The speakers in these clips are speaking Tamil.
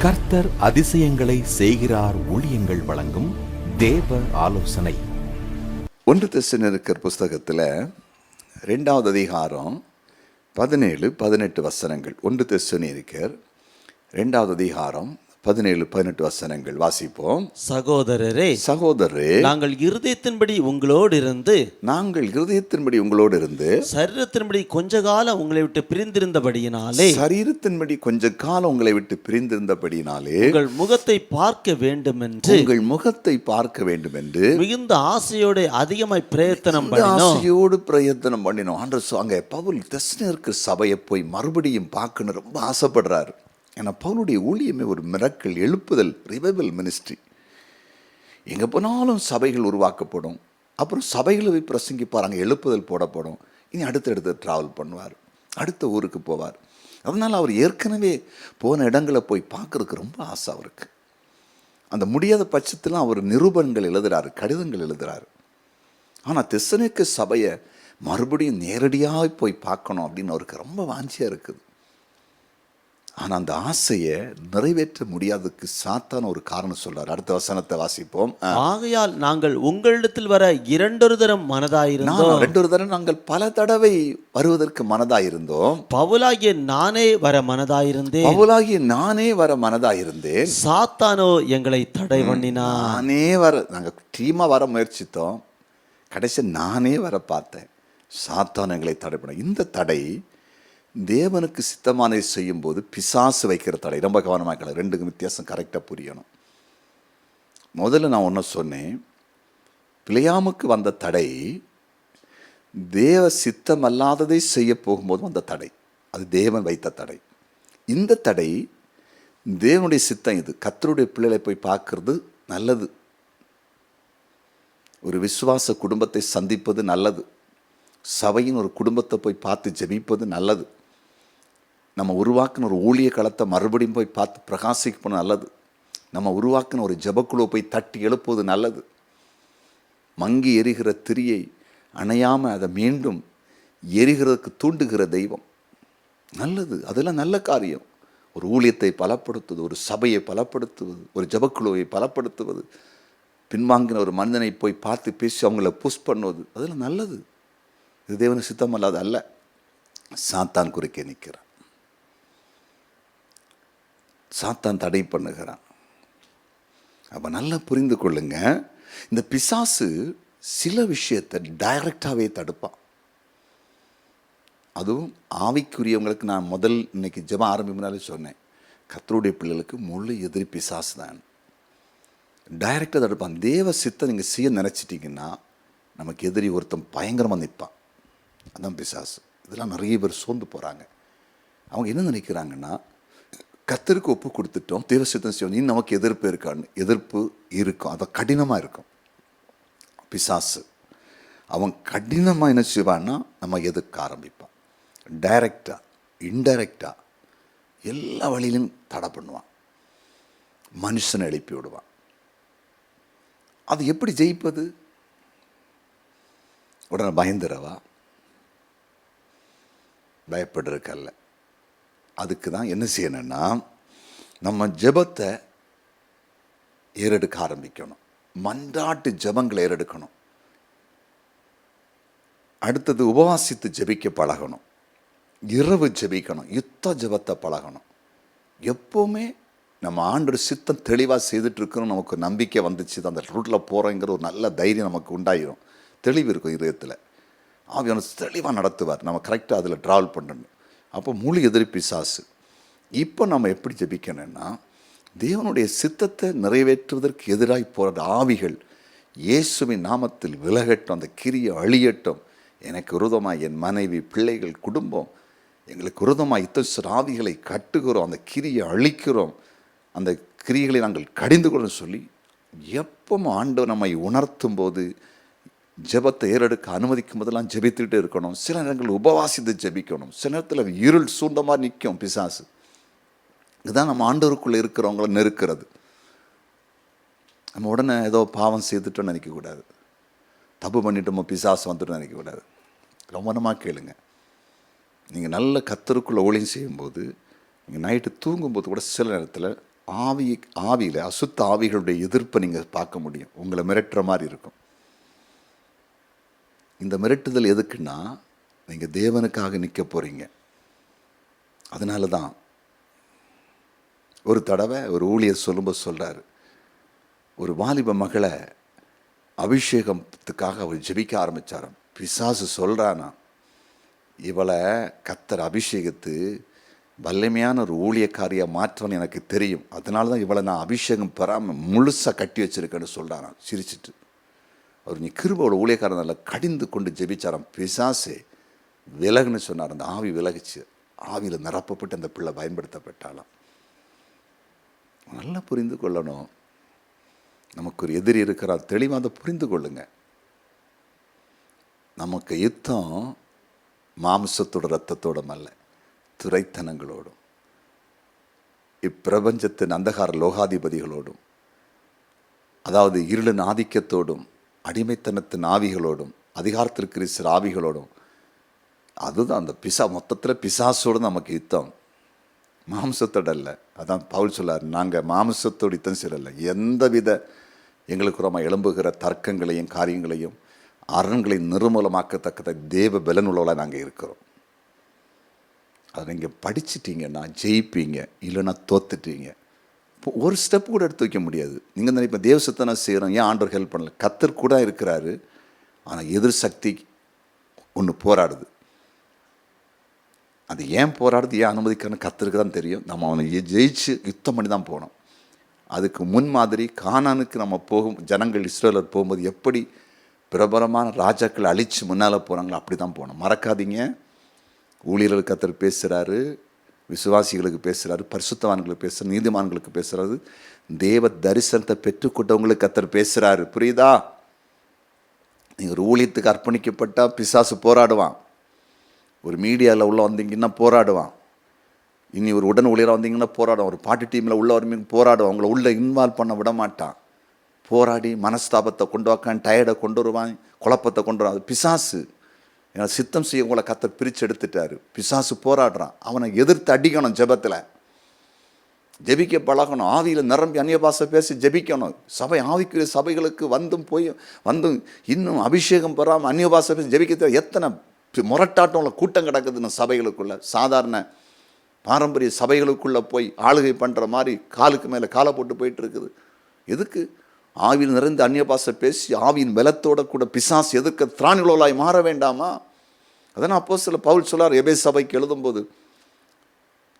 கர்த்தர் அதிசயங்களை செய்கிறார் ஊழியங்கள் வழங்கும் தேவ ஆலோசனை. 1 தெசலோனிக்கர் புஸ்தகத்தில் 2வது அதிகாரம் 17-18 வசனங்கள். 1 தெசலோனிக்கர் 2வது அதிகாரம் 17-18 வசனங்கள் வாசிப்போம். சகோதரரே, நாங்கள் இருதயத்தின்படி உங்களோடு இருந்து சரீரத்தின்படி கொஞ்ச காலம் உங்களை விட்டு பிரிந்திருந்தபடியினாலே உங்கள் முகத்தை பார்க்க வேண்டும் என்று மிகுந்த ஆசையோடு அதிகமாய் பிரயத்தனம் பண்ணினோம். அங்கே பவுல் தெசலோனிக்கர் சபையை போய் மறுபடியும் பார்க்கணும் ரொம்ப ஆசைப்படுறாரு. ஏன்னா பவுலுடைய ஊழியமே ஒரு மிரக்கல், எழுப்புதல், ரிவைவல் மினிஸ்ட்ரி. எங்கே போனாலும் சபைகள் உருவாக்கப்படும். அப்புறம் சபைகளை போய் பிரசங்கிப்பார், அங்கே எழுப்புதல் போடப்படும். இனி அடுத்தடுத்து ட்ராவல் பண்ணுவார், அடுத்த ஊருக்கு போவார். அதனால் அவர் ஏற்கனவே போன இடங்களை போய் பார்க்கறதுக்கு ரொம்ப ஆசை அவருக்கு. அந்த முடியாத பட்சத்தில் அவர் நிருபங்கள் எழுதுகிறாரு, கடிதங்கள் எழுதுகிறாரு. ஆனால் தெசலோனிக்கர் சபையை மறுபடியும் நேரடியாக போய் பார்க்கணும் அப்படின்னு அவருக்கு ரொம்ப வாஞ்சியாக இருக்குது. ஆனால் அந்த ஆசையை நிறைவேற்ற முடியாததுக்கு சாத்தான ஒரு காரணம் சொல்றார். அடுத்த வசனத்தை வாசிப்போம். ஆகையால் நாங்கள் உங்களிடத்தில் வர இரண்டொரு தரம் மனதாயிருந்தோம். நாங்கள் பல தடவை வருவதற்கு மனதாயிருந்தோம். பவுலாகிய நானே வர மனதாயிருந்தேன். சாத்தானோ எங்களை தடை பண்ணினான். நாங்கள் டீமா வர முயற்சித்தோம். கடைசி நானே வர பார்த்தேன். சாத்தான் எங்களை தடை பண்ண. இந்த தடை தேவனுக்கு சித்தமானதை செய்யும் போது பிசாசு வைக்கிற தடை. ரொம்ப கவனமாக ரெண்டுக்கும் வித்தியாசம் கரெக்டாக புரியணும். முதல்ல நான் ஒன்று சொன்னேன், பிழையாமுக்கு வந்த தடை தேவ சித்தம் அல்லாததை செய்ய போகும்போது வந்த தடை. அது தேவன் வைத்த தடை. இந்த தடை தேவனுடைய சித்தம். இது கர்த்தருடைய பிள்ளைகளை போய் பார்க்கறது நல்லது. ஒரு விசுவாச குடும்பத்தை சந்திப்பது நல்லது. சபையின் ஒரு குடும்பத்தை போய் பார்த்து ஜெபிப்பது நல்லது. நம்ம உருவாக்கின ஒரு ஊழிய களத்தை மறுபடியும் போய் பார்த்து பிரகாசிப்பது நல்லது. நம்ம உருவாக்கின ஒரு ஜெபக்குழுவை போய் தட்டி எழுப்புவது நல்லது. மங்கி எரிகிற திரியை அணையாமல் அதை மீண்டும் எரிகிறதுக்கு தூண்டுகிற தெய்வம் நல்லது. அதெல்லாம் நல்ல காரியம். ஒரு ஊழியத்தை பலப்படுத்துவது, ஒரு சபையை பலப்படுத்துவது, ஒரு ஜெபக்குழுவை பலப்படுத்துவது, பின்வாங்கின ஒரு மனிதனை போய் பார்த்து பேசி அவங்கள புஷ் பண்ணுவது, அதெல்லாம் நல்லது. இது தேவனுக்கு சித்தம் அல்லாத அல்ல. சாத்தான் குறுக்கே நிற்கிறான், சாத்தான் தடை பண்ணுகிறான். அப்போ நல்லா புரிந்து கொள்ளுங்க, இந்த பிசாசு சில விஷயத்தை டைரக்டாகவே தடுப்பான். அதுவும் ஆவிக்குரியவங்களுக்கு நான் இன்னைக்கு ஜெபம் ஆரம்பினாலே சொன்னேன், கர்த்தருடைய பிள்ளைகளுக்கு முழு எதிரி பிசாசு தான். டைரக்டாக தடுப்பான். தேவ சித்தை நீங்கள் செய்ய நினச்சிட்டிங்கன்னா நமக்கு எதிரி ஒருத்தன் பயங்கரமாக நிற்பான். அதான் பிசாசு. இதெல்லாம் நிறைய பேர் சோர்ந்து போகிறாங்க. அவங்க என்ன நினைக்கிறாங்கன்னா, கர்த்தருக்கு ஒப்பு கொடுத்துட்டோம், தேவ சித்தம் செய்வோம், நீ நமக்கு எதிர்ப்பு இருக்கான்னு. எதிர்ப்பு இருக்கும், அது கடினமாக இருக்கும். பிசாசு அவன் கடினமாக என்ன செய்வான்னா நம்ம எதிர்க்க ஆரம்பிப்பான். டைரக்டாக இன்டைரக்டாக எல்லா வழியிலும் தடை பண்ணுவான். மனுஷனை எழுப்பி விடுவான். அது எப்படி ஜெயிப்பது? உடனே பயந்துடவா? பயப்படுறக்கல்ல. அதுக்கு தான் என்ன செய்யணும்னா, நம்ம ஜெபத்தை ஏறெடுக்க ஆரம்பிக்கணும். மன்றாட்டு ஜெபங்களை ஏறெடுக்கணும். அடுத்தது உபவாசித்து ஜெபிக்க பழகணும். இரவு ஜெபிக்கணும். யுத்த ஜெபத்தை பழகணும். எப்போவுமே நம்ம ஆண்டவர் சித்தம் தெளிவாக செய்துட்ருக்கணும். நமக்கு நம்பிக்கை வந்துச்சு, அந்த ரூட்டில் போகிறோங்கிற ஒரு நல்ல தைரியம் நமக்கு உண்டாயிரும். தெளிவு இருக்கும் இதயத்தில். ஆவியான தெளிவாக நடத்துவார். நம்ம கரெக்டாக அதில் ட்ராவல் பண்ணணும். அப்போ முழு எதிரி பிசாசு. இப்போ நம்ம எப்படி ஜெபிக்கணும்னா, தேவனுடைய சித்தத்தை நிறைவேற்றுவதற்கு எதிராக போகிற ஆவிகள் இயேசுவின் நாமத்தில் விலகட்டும், அந்த கிரியை அழியட்டும். எனக்கு விரோதமாக என் மனைவி, பிள்ளைகள், குடும்பம், எங்களுக்கு விரோதமாக இத்தனை ஆவிகளை கட்டுகிறோம், அந்த கிரியை அழிக்கிறோம், அந்த கிரியைகளை நாங்கள் கடிந்து கொள்ளும் சொல்லி எப்பவும் ஆண்டவர் நம்மை உணர்த்தும் போது ஜெபத்தை ஏறெடுக்க அனுமதிக்கும் போதெல்லாம் ஜெபித்துக்கிட்டே இருக்கணும். சில நேரங்கள் உபவாசித்து ஜெபிக்கணும். சில நேரத்தில் இருள் சூழ்ந்த மாதிரி நிற்கும் பிசாசு. இதுதான் நம்ம ஆண்டவருக்குள்ளே இருக்கிறவங்கள நெருக்கிறது. நம்ம உடனே ஏதோ பாவம் செய்துட்டோன்னு நினைக்கக்கூடாது, தப்பு பண்ணிட்டோமோ பிசாசு வந்துட்டோன்னு நினைக்கக்கூடாது. கவனமாக கேளுங்க. நீங்கள் நல்ல கர்த்தருக்குள்ளே ஊழியம் செய்யும்போது, நீங்கள் நைட்டு தூங்கும்போது கூட சில நேரத்தில் ஆவியில் அசுத்த ஆவிகளுடைய எதிர்ப்பை நீங்கள் பார்க்க முடியும். உங்களை மிரட்டுற மாதிரி இருக்கும். இந்த மிரட்டுதல் எதுக்குன்னா, நீங்கள் தேவனுக்காக நிற்க போகிறீங்க. அதனால தான் ஒரு தடவை ஒரு ஊழியர் சொல்லும்போது சொல்கிறார், ஒரு வாலிப மகளை அபிஷேகத்துக்காக அவர் ஜெபிக்க ஆரம்பித்தாராம். பிசாசு சொல்கிறானா, இவளை கர்த்தர் அபிஷேகத்து வல்லமையான ஒரு ஊழியக்காரியாக மாற்றன்னு எனக்கு தெரியும், அதனால தான் இவளை நான் அபிஷேகம் பெறாமல் முழுசாக கட்டி வச்சிருக்கேன்னு சொல்கிறாராம் சிரிச்சிட்டு. அவர் நீ கிருபையோட ஊழியக்காரன் நல்லா கடிந்து கொண்டு ஜெபிச்சாராம். பிசாசே விலகுன்னு சொன்னார். அந்த ஆவி விலகுச்சு. ஆவியில் நிரப்பப்பட்டு அந்த பிள்ளை பயன்படுத்தப்பட்டாலாம். நல்லா புரிந்து கொள்ளணும். நமக்கு ஒரு எதிரி இருக்கிறார், தெளிவாக அதை புரிந்து கொள்ளுங்க. நமக்கு யுத்தம் மாம்சத்தோட இரத்தத்தோடும் அல்ல, துரைத்தனங்களோடும், இப்பிரபஞ்சத்தின் அந்தகார லோகாதிபதிகளோடும், அதாவது இருளின் ஆதிக்கத்தோடும், அடிமைத்தனத்தின் ஆவிகளோடும், அதிகாரத்திற்கு சில ஆவிகளோடும். அதுதான் அந்த மொத்தத்தில் பிசாசோடு நமக்கு யுத்தம், மாம்சத்தோடு அல்ல. அதான் பவுல் சொல்லார், நாங்கள் மாம்சத்தோடு யுத்தம் செய்யல, எந்தவித எங்களுக்கு ரொம்ப எழும்புகிற தர்க்கங்களையும் காரியங்களையும் அரண்களை நிர்மூலமாக்கத்தக்கத தேவ பலனுள்ளவளாக நாங்கள் இருக்கிறோம். அதை நீங்கள் படிச்சிட்டிங்கன்னா ஜெயிப்பீங்க, இல்லைன்னா தோத்துட்டீங்க. ஒரு ஸ்டெப் கூட எடுத்து வைக்க முடியாது. நீங்கள் நினைப்ப தேவ சித்தனை செய்கிறோம், ஏன் ஆண்டவர் ஹெல்ப் பண்ணல? கர்த்தர் கூட இருக்கிறாரு, ஆனால் எதிர் சக்தி ஒன்று போராடுது. அது ஏன் போராடுது, ஏன் அனுமதிக்கிறன்னு கர்த்தருக்கு தான் தெரியும். நம்ம அவனை ஜெயிச்சு யுத்தம் பண்ணி தான் போனோம். அதுக்கு முன் மாதிரி கானானுக்கு நம்ம ஜனங்கள் இஸ்ரேலர் போகும்போது எப்படி பிரபலமான ராஜாக்களை அழித்து முன்னால் போகிறாங்களோ அப்படி தான் போனோம். மறக்காதீங்க, ஊழியர்களுக்கு கர்த்தர் பேசுகிறாரு, விசுவாசிகளுக்கு பேசுகிறாரு, பரிசுத்தவான்களுக்கு பேசுகிறார், நீதிமான்களுக்கு பேசுகிறாரு, தேவ தரிசனத்தை பெற்றுக்கொண்டவங்களுக்கு கர்த்தர் பேசுகிறாரு. புரியுதா? நீங்கள் ஒரு ஊழியத்துக்கு அர்ப்பணிக்கப்பட்டால் பிசாசு போராடுவான். ஒரு மீடியாவில் உள்ள வந்தீங்கன்னா போராடுவான். இனி ஒரு உடன் ஊழியராக வந்தீங்கன்னா போராடுவான். ஒரு பாட்டு டீமில் உள்ள வருவீங்க போராடுவான். அவங்கள உள்ளே இன்வால்வ் பண்ண விட மாட்டான். போராடி மனஸ்தாபத்தை கொண்டு வாக்கான், டயர்டை கொண்டு வருவான், குழப்பத்தை கொண்டு வருவான். அது பிசாசு. ஏன்னா சித்தம் செய்ய உங்களை கர்த்தர் பிரித்து எடுத்துட்டாரு. பிசாசு போராடுறான். அவனை எதிர்த்து அடிக்கணும். ஜெபத்தில் ஜெபிக்க பழகணும். ஆவியில் நிரம்பி அந்நிய பாஷை பேசி ஜெபிக்கணும். சபை ஆவிக்குரிய சபைகளுக்கு வந்தும் இன்னும் அபிஷேகம் பெறாமல் அந்நிய பாஷை பேசி ஜெபிக்க எத்தனை முரட்டாட்டம் உள்ள கூட்டம் கிடக்குதுன்னு சபைகளுக்குள்ள. சாதாரண பாரம்பரிய சபைகளுக்குள்ளே போய் ஆளுகை பண்ணுற மாதிரி காலுக்கு மேலே காலை போட்டு போயிட்டு இருக்குது. எதுக்கு? ஆவியில் நிறைந்து அந்நிய பாஷை பேசி ஆவியின் பலத்தோட கூட பிசாசு எதிர்க்க திராணிகளாய் மாற வேண்டாமா? அதனால் அப்போஸ்தலர் பவுல் சொல்லார் எபேசு சபைக்கு எழுதும்போது,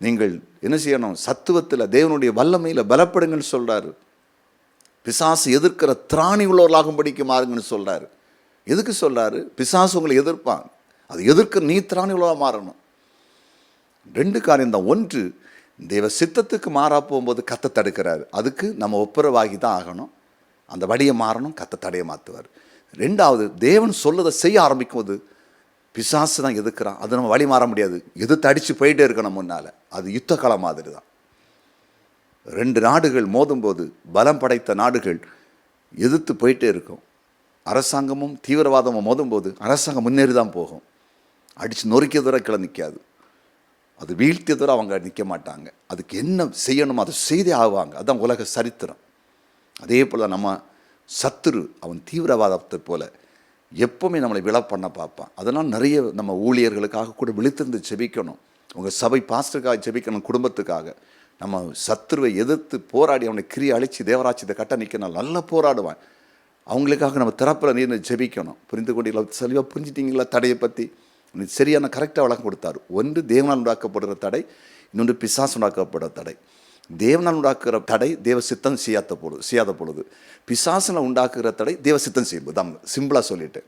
நீங்கள் என்ன செய்யணும்? சத்துவத்தில் தேவனுடைய வல்லமையில் பலப்படுங்கன்னு சொல்கிறாரு. பிசாசு எதிர்க்கிற திராணி உள்ளவர்களாகும்படிக்கு மாறுங்கன்னு சொல்கிறாரு. எதுக்கு சொல்கிறாரு? பிசாசு உங்களை எதிர்ப்பான், அது எதிர்க்க நீ திராணி உள்ளவராக மாறணும். ரெண்டு காரியம் தான். ஒன்று, தேவ சித்தத்துக்கு மாறா போகும்போது கத்த தடுக்கிறாரு. அதுக்கு நம்ம ஒப்புரவாகி தான் ஆகணும். அந்த வழியை மாறணும், கத்த தடையை மாற்றுவார். ரெண்டாவது, தேவன் சொல்லதை செய்ய ஆரம்பிக்கும் போது பிசாசு தான் எதிர்க்கிறான். அது நம்ம வழி மாற முடியாது. எதிர்த்து அடித்து போயிட்டே இருக்கணும் முன்னால். அது யுத்த காலம் மாதிரி தான். ரெண்டு நாடுகள் மோதும்போது பலம் படைத்த நாடுகள் எதிர்த்து போயிட்டே இருக்கும். அரசாங்கமும் தீவிரவாதமும் மோதும்போது அரசாங்கம் முன்னேறி தான் போகும். அடித்து நொறுக்கிய தூர கீழே நிற்காது. அது வீழ்த்திய தூர அவங்க நிற்க மாட்டாங்க. அதுக்கு என்ன செய்யணுமோ அதை செய்தே ஆவாங்க. அதுதான் உலக சரித்திரம். அதே போல் தான் நம்ம சத்துரு அவன் தீவிரவாதத்தை போல் எப்போவுமே நம்மளை விழ பண்ண பார்ப்பான். அதனால் நிறைய நம்ம ஊழியர்களுக்காக கூட விழித்திருந்து ஜெபிக்கணும். உங்கள் சபை பாஸ்டருக்காக ஜெபிக்கணும், குடும்பத்துக்காக. நம்ம சத்துருவை எதிர்த்து போராடி அவனை கிரியை அழித்து தேவராட்சியத்தை கட்ட நிற்கணும். நல்லா போராடுவான். அவங்களுக்காக நம்ம திறப்பில் நீர் ஜெபிக்கணும். புரிந்து கொண்டீங்களா? தெளிவாக புரிஞ்சிட்டிங்களா? தடையை பற்றி சரியான கரெக்டாக வழக்கம் கொடுத்தார். ஒன்று தேவனால் உண்டாக்கப்படுகிற தடை, இன்னொன்று பிசாசு உண்டாக்கப்படுற தடை. தேவனால் உண்டாக்குகிற தடை தேவ சித்தம் செய்யாத பொழுது, பிசாசனை உண்டாக்குகிற தடை தேவ சித்தம் செய்யும்போது. தான் சிம்பிளாக சொல்லிட்டேன்.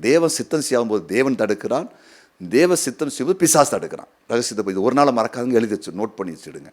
தேவ சித்தம் செய்யும் போது தேவன் தடுக்கிறான், தேவ சித்தம் செய்யும்போது பிசாசு தடுக்கிறான். ரகசியத்தை போய் இது ஒரு நாள் மறக்காதுங்க, எழுதி வச்சு நோட் பண்ணி வச்சுடுங்க.